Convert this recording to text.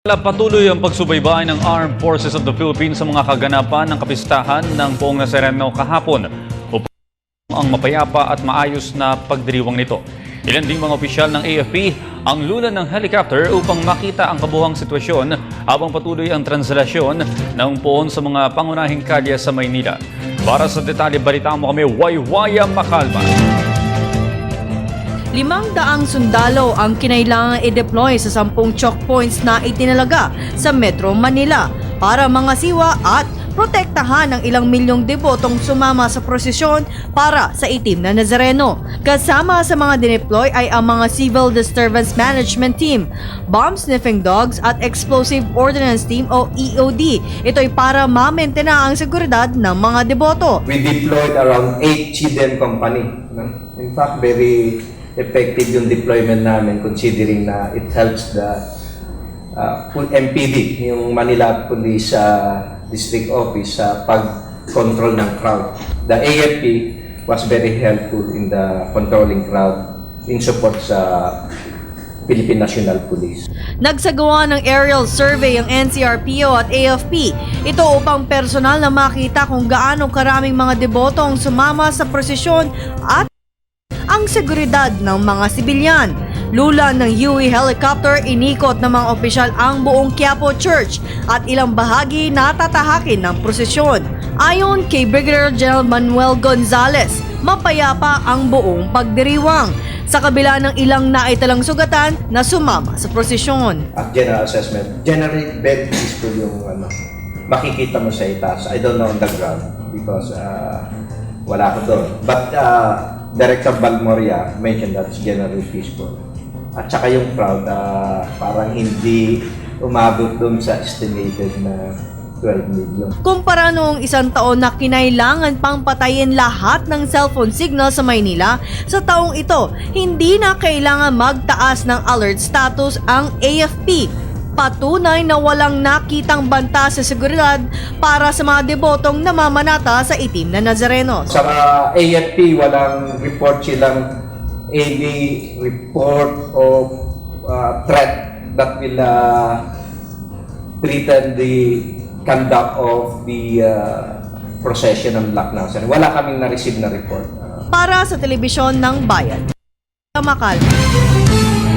Patuloy ang pagsubaybay ng Armed Forces of the Philippines sa mga kaganapan ng kapistahan ng Poong Nazareno kahapon upang ang mapayapa at maayos na pagdiriwang nito. Ilan ding mga opisyal ng AFP ang lulan ng helicopter upang makita ang kabuhang sitwasyon habang patuloy ang translasyon ng poon sa mga pangunahing kalye sa Maynila. Para sa detalye, balitaan mo kami, Waywaya Makalma. 500 sundalo ang kinailangang i-deploy sa 10 choke points na itinalaga sa Metro Manila para mangasiwa at protektahan ang ilang milyong debotong sumama sa prosesyon para sa itim na Nazareno. Kasama sa mga dineploy ay ang mga Civil Disturbance Management Team, Bomb Sniffing Dogs at Explosive Ordnance Team o EOD. Ito'y para ma-maintain ang seguridad ng mga deboto. We deployed around 8 CDM company. In fact, very effective yung deployment namin considering na it helps the MPD, yung Manila Police District Office sa pag-control ng crowd. The AFP was very helpful in the controlling crowd in support sa Philippine National Police. Nagsagawa ng aerial survey ang NCRPO at AFP. Ito upang personal na makita kung gaano karaming mga deboto ang sumama sa prosesyon at ang seguridad ng mga sibilyan. Lula ng UE helicopter, inikot ng mga opisyal ang buong Quiapo Church at ilang bahagi na tatahakin ng prosesyon. Ayon kay Brigadier General Manuel Gonzales, mapayapa ang buong pagdiriwang sa kabila ng ilang naitalang sugatan na sumama sa prosesyon. At general assessment, generally very peaceful yung makikita mo sa itaas. I don't know on the ground because wala ko doon. But Director Balmoria mentioned that it's generally peaceful. At saka yung crowd, parang hindi umabot doon sa estimated na 12 million. Kumpara noong isang taon na kinailangan pang patayin lahat ng cellphone signal sa Maynila, sa taong ito, hindi na kailangan magtaas ng alert status ang AFP. Patunay na walang nakitang banta sa seguridad para sa mga debotong namamanata sa itim na Nazareno. Sa AFP, walang report silang any report of threat that will threaten the conduct of the procession ng Black Nazarene. Wala kaming na-receive na report. Para sa telebisyon ng Bayan, Makal.